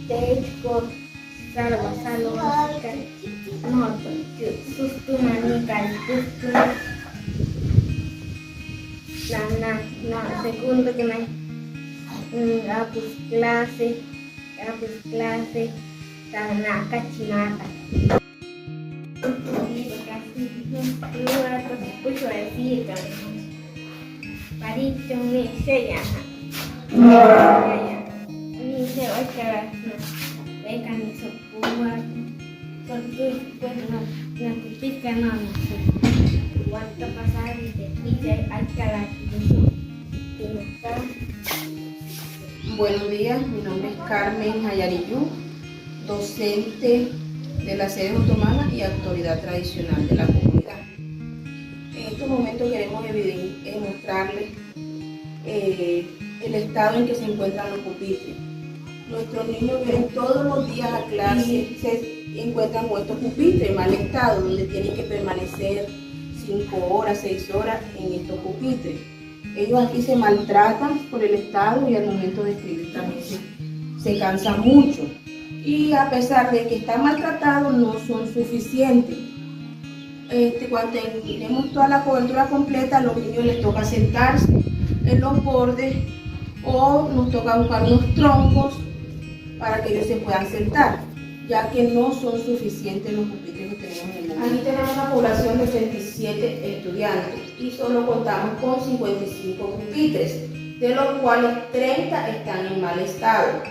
Tejko sarva salomika noto sustumani kalpustuna na segundo que me apus clase na kachinata y casi luego puso a decir que parito me enseña ni se va a quedar venga ni se puede con tu pues no pica no cuánto pasar y te dice hay que dar Buenos días, mi nombre es Carmen Jayariyú, docente de las sedes otomanas y autoridad tradicional de la comunidad. En estos momentos queremos mostrarles el estado en que se encuentran los pupitres. Nuestros niños vienen todos los días a clase, se encuentran con estos pupitres en mal estado, donde tienen que permanecer 5 horas, 6 horas en estos pupitres. Ellos aquí se maltratan por el estado y al momento de escribir también se cansan mucho. Y a pesar de que están maltratados, no son suficientes. Cuando tenemos toda la cobertura completa, a los niños les toca sentarse en los bordes o nos toca buscar unos troncos para que ellos se puedan sentar, ya que no son suficientes los pupitres que tenemos en el momento. Aquí tenemos una población de 37 estudiantes y solo contamos con 55 pupitres, de los cuales 30 están en mal estado.